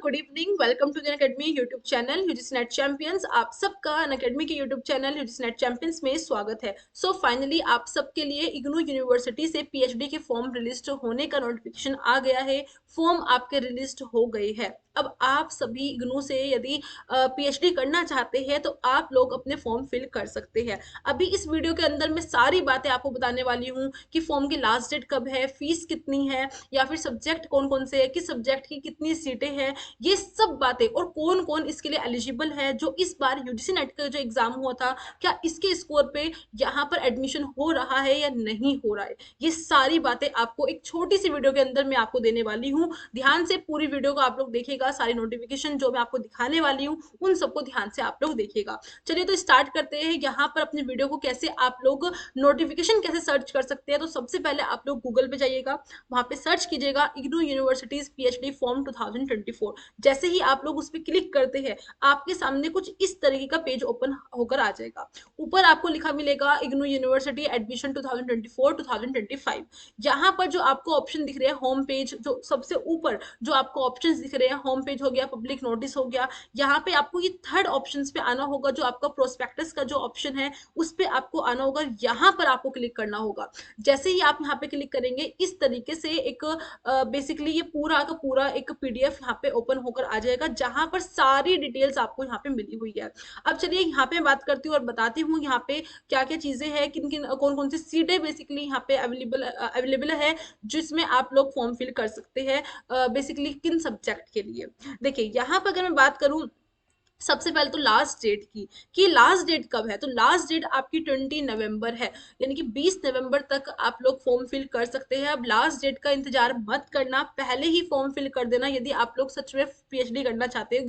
Good evening. Welcome to the academy YouTube channel UGC NET champions. आप सबका academy के YouTube channel UGC NET champions में स्वागत है। फाइनली आप सबके लिए इग्नू यूनिवर्सिटी से पीएचडी के फॉर्म रिलीज होने का नोटिफिकेशन आ गया है। फॉर्म आपके रिलीज हो गए हैं। अब आप सभी इग्नू से यदि पीएचडी करना चाहते हैं तो आप लोग अपने फॉर्म फिल कर सकते हैं। अभी इस वीडियो के अंदर मैं सारी बातें आपको बताने वाली हूँ कि फॉर्म की लास्ट डेट कब है, फीस कितनी है, या फिर सब्जेक्ट कौन कौन से है, किस सब्जेक्ट की कितनी सीटें हैं, ये सब बातें, और कौन कौन इसके लिए एलिजिबल है। जो इस बार यूजीसी नेट का जो एग्जाम हुआ था, क्या इसके स्कोर पे यहाँ पर एडमिशन हो रहा है या नहीं हो रहा है, ये सारी बातें आपको एक छोटी सी वीडियो के अंदर मैं आपको देने वाली हूँ। ध्यान से पूरी वीडियो को आप लोग देखिएगा। सारी नोटिफिकेशन जो मैं आपको दिखाने वाली हूँ उन सबको ध्यान से आप लोग देखिएगा। चलिए तो स्टार्ट करते हैं। यहाँ पर अपनी वीडियो को कैसे आप लोग नोटिफिकेशन कैसे सर्च कर सकते हैं, तो सबसे पहले आप लोग गूगल पे जाइएगा, वहां पे सर्च कीजिएगा इग्नू यूनिवर्सिटीज पीएचडी फॉर्म 2024। जैसे ही आप लोग उस पर क्लिक करते हैं, आपके सामने कुछ इस तरीके का पेज ओपन होकर आ जाएगा। ऊपर आपको लिखा मिलेगा इग्नू यूनिवर्सिटी एडमिशन 2024-2025। यहाँ पर जो आपको ऑप्शन दिख रहे हैं होम पेज, जो सबसे ऊपर जो आपको ऑप्शंस दिख रहे हैं, होम पेज हो गया, पब्लिक नोटिस हो गया, यहाँ पे आपको ये थर्ड ऑप्शन पे आना होगा। जो आपका प्रोस्पेक्टस का जो ऑप्शन है उस पर आपको आना होगा, यहाँ पर आपको क्लिक करना होगा। जैसे ही आप यहाँ पे क्लिक करेंगे, इस तरीके से एक बेसिकली ये पूरा का पूरा एक पीडीएफ यहाँ पे ओपन होकर आ जाएगा, जहां पर सारी डिटेल्स आपको यहाँ पे मिली हुई है। अब चलिए यहाँ पे बात करती हूँ और बताती हूँ यहाँ पे क्या क्या चीजें हैं, किन किन कौन कौन सी सीटें बेसिकली यहाँ पे अवेलेबल है, जिसमें आप लोग फॉर्म फिल कर सकते हैं बेसिकली किन सब्जेक्ट के लिए। देखिए यहाँ पर अगर मैं बात करूँ सबसे पहले तो लास्ट डेट की, कि लास्ट डेट कब है, तो लास्ट डेट आपकी 20 नवंबर है, यानी कि 20 नवंबर तक आप लोग फॉर्म फिल कर सकते हैं। अब लास्ट डेट का इंतजार मत करना, पहले ही फॉर्म फिल कर देना यदि आप लोग सच में पीएचडी करना चाहते हो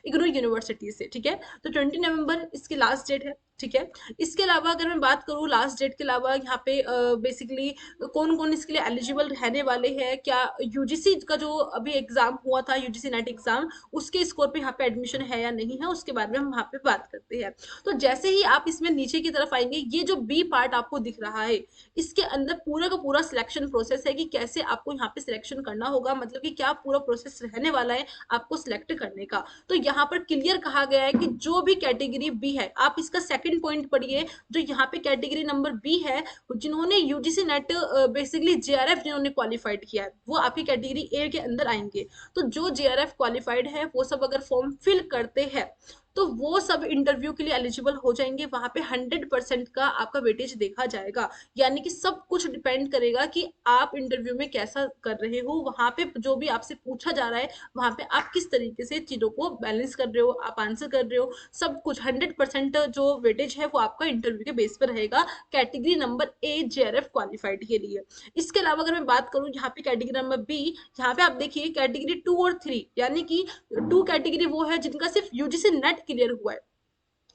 इग्नू यूनिवर्सिटी से। ठीक है, तो 20 नवंबर इसकी लास्ट डेट है। ठीक है, इसके अलावा अगर मैं बात करूँ लास्ट डेट के अलावा, यहाँ पे बेसिकली कौन कौन इसके लिए एलिजिबल रहने वाले हैं, क्या यूजीसी का जो अभी एग्जाम हुआ था, यूजीसी नेट एग्जाम, उसके स्कोर पे यहाँ पे एडमिशन है या नहीं है, उसके बारे में हम वहाँ पे बात करते हैं। तो जैसे ही आप इसमें नीचे की तरफ आएंगे, ये जो बी पार्ट आपको दिख रहा है, इसके अंदर पूरा का पूरा सिलेक्शन प्रोसेस है कि कैसे आपको यहाँ पे सिलेक्शन करना होगा, मतलब कि क्या पूरा प्रोसेस रहने वाला है आपको सिलेक्ट करने का। तो यहाँ पर क्लियर कहा गया है कि जो भी कैटेगरी बी है, आप इसका सेकंड पॉइंट पढ़िए, जो यहाँ पे कैटेगरी नंबर बी है, जिन्होंने यूजीसी नेट बेसिकली जेआरएफ जिन्होंने क्वालिफाइड किया है, वो आपकी कैटेगरी ए के अंदर आएंगे। तो जो जेआरएफ क्वालिफाइड है वो सब अगर फॉर्म फिल करते हैं तो वो सब इंटरव्यू के लिए एलिजिबल हो जाएंगे। वहां पे 100% का आपका वेटेज देखा जाएगा, यानी कि सब कुछ डिपेंड करेगा कि आप इंटरव्यू में कैसा कर रहे हो, वहां पे जो भी आपसे पूछा जा रहा है वहां पे आप किस तरीके से चीजों को बैलेंस कर रहे हो, आप आंसर कर रहे हो, सब कुछ 100% जो वेटेज है वो आपका इंटरव्यू के बेस पर रहेगा category number A JRF qualified के लिए। इसके अलावा अगर मैं बात करूं यहाँ पे कैटेगरी नंबर बी, यहाँ पे आप देखिए कैटेगरी 2 और 3, यानी कि 2 कैटेगरी वो है जिनका सिर्फ यूजीसी नेट क्लियर हुआ है,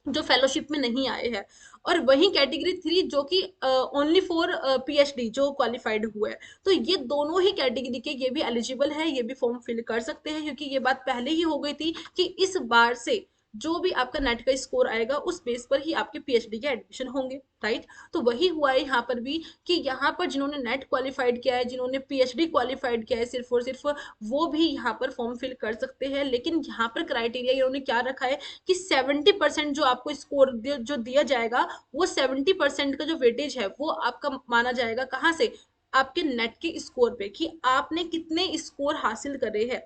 जो फेलोशिप में नहीं आए हैं, और वही कैटेगरी 3 जो कि ओनली फॉर पीएचडी जो क्वालिफाइड हुए हैं। तो ये दोनों ही कैटेगरी के ये भी एलिजिबल है, ये भी फॉर्म फिल कर सकते हैं, क्योंकि ये बात पहले ही हो गई थी कि इस बार से जो भी आपका नेट का स्कोर आएगा उस बेस पर ही आपके पीएचडी के एडमिशन होंगे। राइट, तो वही हुआ है यहाँ पर भी, कि यहाँ पर जिन्होंने नेट क्वालिफाइड किया है, जिन्होंने पीएचडी क्वालिफाइड किया है सिर्फ और सिर्फ, वो भी यहाँ पर फॉर्म फिल कर सकते हैं। लेकिन यहाँ पर क्राइटेरिया इन्होंने क्या रखा है कि 70% जो आपको स्कोर जो दिया जाएगा, वो 70% का जो वेटेज है वो आपका माना जाएगा कहाँ से, आपके नेट के स्कोर पे, कि आपने कितने स्कोर हासिल करे हैं,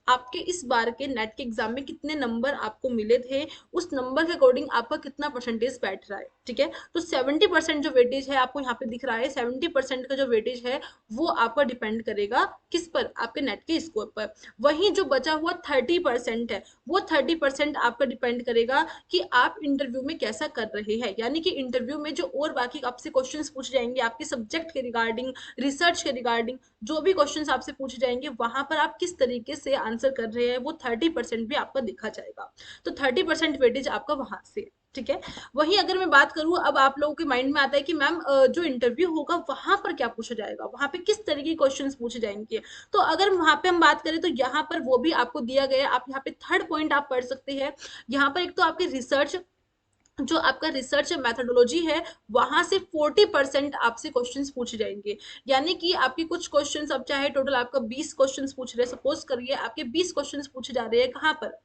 आपके इस बार के नेट के एग्जाम में कितने नंबर आपको मिले थे, उस नंबर के अकॉर्डिंग आपका कितना परसेंटेज बैठ रहा है। ठीक है, तो 70% जो वेटेज है आपको यहाँ पे दिख रहा है, 70% का जो वेटेज है वो आपका डिपेंड करेगा किस पर, आपके नेट के स्कोर पर। वहीं जो बचा हुआ 30% है, वो 30% आपका डिपेंड करेगा कि आप इंटरव्यू में कैसा कर रहे हैं, यानी कि इंटरव्यू में जो और बाकी आपसे क्वेश्चंस पूछे जाएंगे आपके सब्जेक्ट के रिगार्डिंग, रिसर्च के रिगार्डिंग, जो भी क्वेश्चंस आपसे पूछे जाएंगे वहां पर आप किस तरीके से आंसर कर रहे हैं, वो 30% भी आपका देखा जाएगा। तो 30% वेटेज आपका वहां से। ठीक है, वहीं अगर मैं बात करूं, अब आप लोगों के माइंड में आता है कि मैम जो इंटरव्यू होगा वहां पर क्या पूछा जाएगा, वहां पे किस तरीके के क्वेश्चंस पूछे जाएंगे। तो अगर वहां पे हम बात करें तो यहाँ पर वो भी आपको दिया गया है, आप यहाँ पे थर्ड पॉइंट आप पढ़ सकते हैं। यहाँ पर एक तो आपके रिसर्च जो आपका रिसर्च मैथडोलॉजी है वहां से 40% आपसे क्वेश्चंस पूछे जाएंगे। यानी कि आपके कुछ क्वेश्चंस, अब चाहे टोटल आपका 20 क्वेश्चंस पूछ रहे हैं, सपोज करिए आपके 20 क्वेश्चंस पूछे जा रहे हैं कहाँ पर,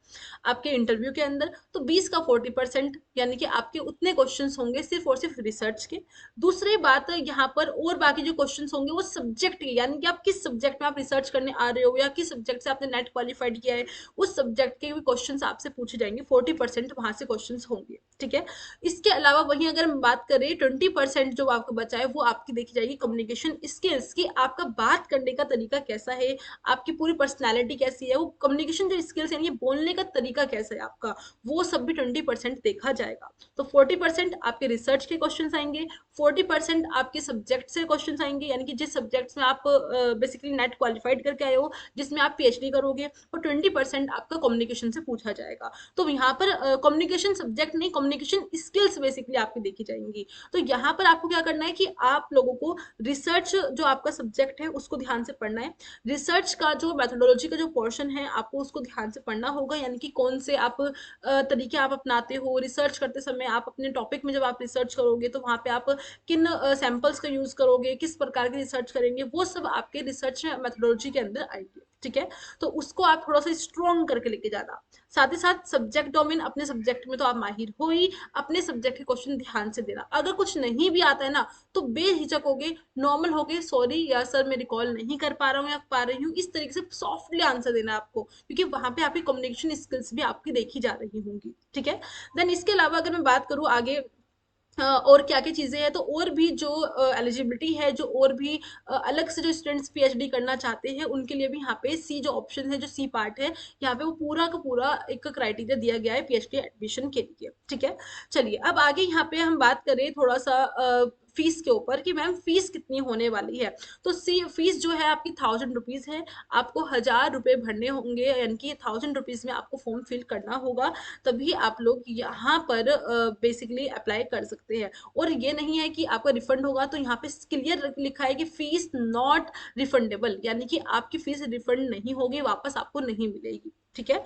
आपके इंटरव्यू के अंदर, तो 20 का 40% यानी कि आपके उतने क्वेश्चंस होंगे सिर्फ और सिर्फ रिसर्च के। दूसरी बात यहाँ पर और बाकी जो क्वेश्चंस होंगे वो सब्जेक्ट के, यानी कि आप किस सब्जेक्ट में आप रिसर्च करने आ रहे हो या किस सब्जेक्ट से आपने नेट क्वालिफाइड किया है, उस सब्जेक्ट के भी क्वेश्चंस आपसे पूछे जाएंगे। 40% वहां से क्वेश्चंस होंगे, ठीक है। इसके अलावा वहीं अगर हम बात करें 20% जो आपको बचा है वो आपकी देखी जाएगी कम्युनिकेशन स्किल्स की, आपका बात करने का तरीका कैसा है, आपकी पूरी पर्सनैलिटी कैसी है, वो कम्युनिकेशन जो स्किल्स है, ये बोलने का तरीका कैसा है आपका, वो सब भी 20% देखा जाएगा। तो 40% आपके रिसर्च के क्वेश्चन आएंगे, 40% आपके सब्जेक्ट से क्वेश्चन आएंगे, यानी कि जिस सब्जेक्ट्स में आप बेसिकली नेट क्वालिफाइड करके आए हो, जिसमें आप पीएचडी करोगे, और 20% आपका कम्युनिकेशन से पूछा जाएगा। तो यहाँ पर कम्युनिकेशन सब्जेक्ट नहीं, कम्युनिकेशन स्किल्स बेसिकली आपकी देखी जाएंगी। तो यहाँ पर आपको क्या करना है कि आप लोगों को रिसर्च जो आपका सब्जेक्ट है उसको ध्यान से पढ़ना है। रिसर्च का जो मेथोडोलॉजी का जो पोर्शन है आपको उसको ध्यान से पढ़ना होगा, यानी कि कौन से आप तरीके आप अपनाते हो रिसर्च करते समय। आप अपने टॉपिक में जब आप रिसर्च करोगे तो वहाँ पे आप किन सैंपल्स का यूज करोगे, किस प्रकार की रिसर्च करेंगे, वो सब आपके रिसर्च मेथोडोलॉजी के अंदर आएगी, ठीक है। तो उसको आप थोड़ा सा स्ट्रॉन्ग करके लेके जाना। साथ ही साथ सब्जेक्ट डोमेन, अपने सब्जेक्ट में तो आप माहिर हो ही, अपने सब्जेक्ट के क्वेश्चन ध्यान से देना। अगर कुछ नहीं भी आता है ना तो बेहिचक होगे, नॉर्मल होगे, सॉरी या सर मैं रिकॉल नहीं कर पा रहा हूँ या पा रही हूँ, इस तरीके से सॉफ्टली आंसर देना है आपको, क्योंकि वहां पे आपकी कम्युनिकेशन स्किल्स भी आपकी देखी जा रही होंगी, ठीक है। देन इसके अलावा अगर मैं बात करूँ आगे और क्या क्या चीजें हैं, तो और भी जो एलिजिबिलिटी है, जो और भी अलग से जो स्टूडेंट्स पीएचडी करना चाहते हैं उनके लिए भी यहाँ पे सी जो ऑप्शन है, जो सी पार्ट है, यहाँ पे वो पूरा का पूरा एक क्राइटेरिया दिया गया है पीएचडी एडमिशन के लिए, ठीक है। चलिए अब आगे यहाँ पे हम बात करें थोड़ा सा फीस के ऊपर कि मैम फीस कितनी होने वाली है। तो सी फीस जो है आपकी 1000 रुपीज है, आपको 1000 रुपये भरने होंगे, यानी कि 1000 रुपीज में आपको फॉर्म फिल करना होगा, तभी आप लोग यहाँ पर बेसिकली अप्लाई कर सकते हैं। और ये नहीं है कि आपका रिफंड होगा, तो यहाँ पे क्लियर लिखा है कि फीस नॉट रिफंडेबल, यानी कि आपकी फीस रिफंड नहीं होगी, वापस आपको नहीं मिलेगी, ठीक है।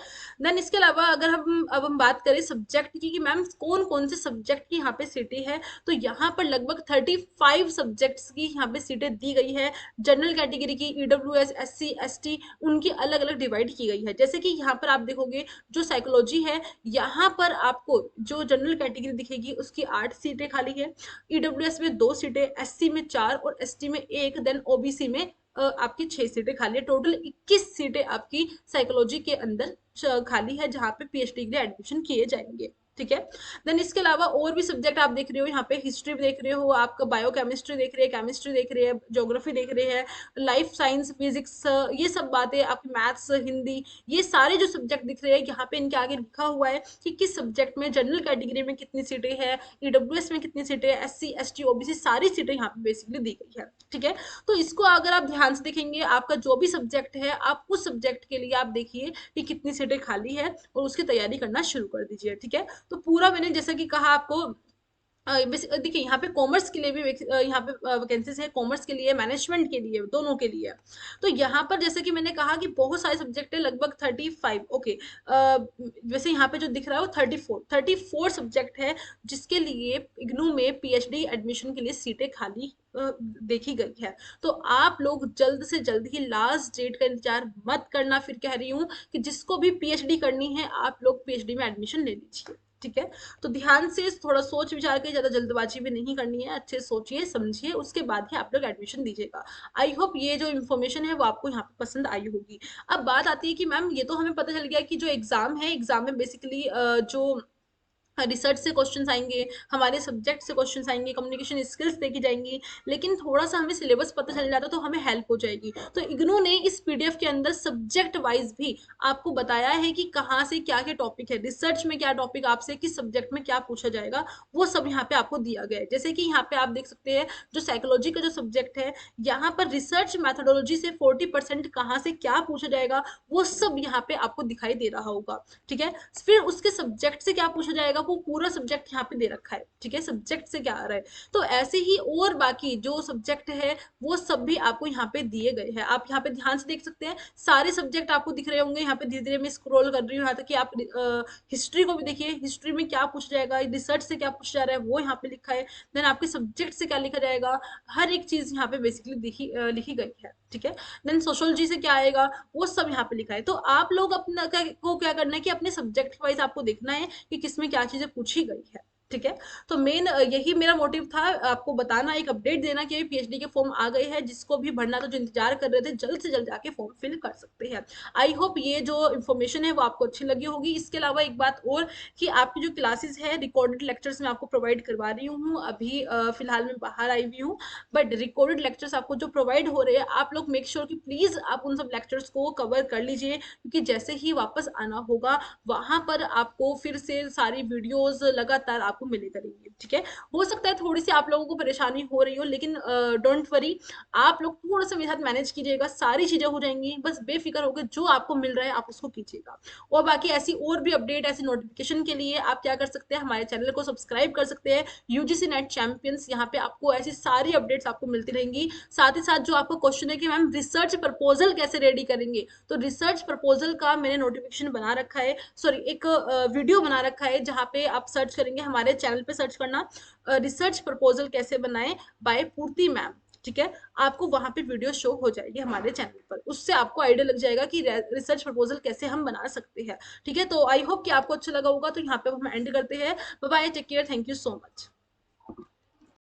देन इसके अलावा अगर हम बात करें सब्जेक्ट की कि मैम कौन कौन से सब्जेक्ट की यहाँ पे सीटें हैं, तो यहाँ पर लगभग 35 सब्जेक्ट्स की यहाँ पे सीटें दी गई है। जनरल कैटेगरी की, ईडब्ल्यूएस, एससी, एसटी, उनकी अलग अलग डिवाइड की गई है। जैसे कि यहाँ पर आप देखोगे जो साइकोलॉजी है, यहाँ पर आपको जो जनरल कैटेगरी दिखेगी उसकी 8 सीटें खाली है, ईडब्ल्यूएस में 2 सीटें, एससी में 4 और एसटी में 1, देन ओबीसी में आपकी 6 सीटें खाली है। टोटल 21 सीटें आपकी साइकोलॉजी के अंदर खाली है, जहाँ पे पीएचडी के लिए एडमिशन किए जाएंगे, ठीक है। देन इसके अलावा और भी सब्जेक्ट आप देख रहे हो, यहाँ पे हिस्ट्री देख रहे हो, आपका बायोकेमिस्ट्री देख रहे हैं, केमिस्ट्री देख रहे हैं, ज्योग्राफी देख रहे हैं, लाइफ साइंस, फिजिक्स, ये सब बातें, आपकी मैथ्स, हिंदी, ये सारे जो सब्जेक्ट दिख रहे हैं यहाँ पे इनके आगे लिखा हुआ है कि किस सब्जेक्ट में जनरल कैटेगरी में कितनी सीटें हैं, ईडब्ल्यूएस में कितनी सीटें, एससी, एसटी, ओबीसी, सारी सीटें यहाँ पे बेसिकली दी गई है, ठीक है। तो इसको अगर आप ध्यान से देखेंगे, आपका जो भी सब्जेक्ट है, आप उस सब्जेक्ट के लिए आप देखिए कि कितनी सीटें खाली है और उसकी तैयारी करना शुरू कर दीजिए, ठीक है। तो पूरा मैंने जैसा कि कहा आपको, देखिए यहाँ पे कॉमर्स के लिए भी यहाँ पे वैकेंसीज है, कॉमर्स के लिए, मैनेजमेंट के लिए, दोनों के लिए। तो यहाँ पर जैसे कि मैंने कहा कि बहुत सारे सब्जेक्ट है, लगभग 35, ओके, वैसे यहाँ पे जो दिख रहा है वो 34 सब्जेक्ट है जिसके लिए इग्नू में पीएचडी एडमिशन के लिए सीटें खाली देखी गई है। तो आप लोग जल्द से जल्द ही लास्ट डेट का इंतजार मत करना, फिर कह रही हूँ कि जिसको भी पीएचडी करनी है आप लोग पीएचडी में एडमिशन ले लीजिए, ठीक है। तो ध्यान से थोड़ा सोच विचार के, ज्यादा जल्दबाजी भी नहीं करनी है, अच्छे सोचिए समझिए, उसके बाद ही आप लोग एडमिशन दीजिएगा। आई होप ये जो इन्फॉर्मेशन है वो आपको यहाँ पे पसंद आई होगी। अब बात आती है कि मैम ये तो हमें पता चल गया कि जो एग्जाम है, एग्जाम में बेसिकली जो रिसर्च से क्वेश्चंस आएंगे, हमारे सब्जेक्ट से क्वेश्चंस आएंगे, कम्युनिकेशन स्किल्स देखी जाएंगी, लेकिन थोड़ा सा हमें सिलेबस पता चल जाता तो हमें हेल्प हो जाएगी। तो इग्नू ने इस पीडीएफ के अंदर सब्जेक्ट वाइज भी आपको बताया है कि कहाँ से क्या क्या टॉपिक है, रिसर्च में क्या टॉपिक आपसे किस सब्जेक्ट में क्या पूछा जाएगा, वो सब यहाँ पे आपको दिया गया है। जैसे कि यहाँ पे आप देख सकते हैं जो साइकोलॉजी का जो सब्जेक्ट है, यहाँ पर रिसर्च मैथोडोलॉजी से 40% कहाँ से क्या पूछा जाएगा वो सब यहाँ पे आपको दिखाई दे रहा होगा, ठीक है। फिर उसके सब्जेक्ट से क्या पूछा जाएगा आपको पूरा सब्जेक्ट यहाँ पे दे रखा है, ठीक है, सब्जेक्ट से क्या आ रहा है। तो ऐसे ही और बाकी जो सब्जेक्ट है वो सब भी आपको यहाँ पे दिए गए हैं। आप यहाँ पे ध्यान से देख सकते हैं, सारे सब्जेक्ट आपको दिख रहे होंगे। यहाँ पे धीरे धीरे मैं स्क्रॉल कर रही हूँ यहाँ तक कि आप हिस्ट्री को भी देखिए, हिस्ट्री में क्या पूछा जाएगा, रिसर्च से क्या पूछा जा रहा है वो यहाँ पे लिखा है। देन आपके सब्जेक्ट से क्या लिखा जाएगा, हर एक चीज यहाँ पे बेसिकली लिखी गई है, ठीक है। देन सोशोलॉजी से क्या आएगा वो सब यहाँ पे लिखा है। तो आप लोग अपना को क्या करना है कि अपने सब्जेक्ट वाइज आपको देखना है कि किसमें क्या चीजें पूछी गई है, ठीक है। तो मेन यही मेरा मोटिव था, आपको बताना, एक अपडेट देना कि पीएचडी के फॉर्म आ गए हैं। जिसको भी भरना था, जो इंतजार कर रहे थे, जल्द से जल्द जाके फॉर्म फिल कर सकते हैं। आई होप ये जो इन्फॉर्मेशन है वो आपको अच्छी लगी होगी। इसके अलावा एक बात और, कि आपकी जो क्लासेस है रिकॉर्डेड लेक्चर्स मैं आपको प्रोवाइड करवा रही हूँ। अभी फिलहाल मैं बाहर आई हुई हूँ, बट रिकॉर्डेड लेक्चर्स आपको जो प्रोवाइड हो रहे हैं, आप लोग मेक श्योर कि प्लीज आप उन सब लेक्चर्स को कवर कर लीजिए, क्योंकि जैसे ही वापस आना होगा वहां पर आपको फिर से सारी वीडियोस लगातार आपको मिले करेंगे, ठीक है। हो सकता है थोड़ी सी आप लोगों को परेशानी हो रही हो, लेकिन डोंट वरी, आप लोग थोड़ा सा मेरे साथ मैनेज कीजिएगा, सारी चीजें हो जाएंगी। बस बेफिक्र होकर जो आपको मिल रहा है आप उसको कीजिएगा। और बाकी ऐसी और भी अपडेट, ऐसी नोटिफिकेशन के लिए आप क्या कर सकते हैं, हमारे चैनल को सब्सक्राइब कर सकते हैं, यूजीसी नेट चैंपियंस। यहाँ पे आपको ऐसी सारी अपडेट्स आपको मिलती रहेंगी। साथ ही साथ जो आपको क्वेश्चन है कि मैम रिसर्च प्रपोजल कैसे रेडी करेंगे, तो रिसर्च प्रपोजल का मैंने नोटिफिकेशन बना रखा है, सॉरी एक वीडियो बना रखा है, जहाँ पे आप सर्च करेंगे, हमारे चैनल पे सर्च करना रिसर्च प्रपोजल कैसे बनाएं बाय पूर्ति मैम, ठीक है। आपको वहां पे वीडियो शो हो जाएगी हमारे चैनल पर, उससे आपको आइडिया लग जाएगा कि रिसर्च प्रपोजल कैसे हम बना सकते हैं, ठीक है। तो आई होप कि आपको अच्छा लगा होगा। तो यहाँ पे हम एंड करते हैं। Bye bye, take care, thank you so much.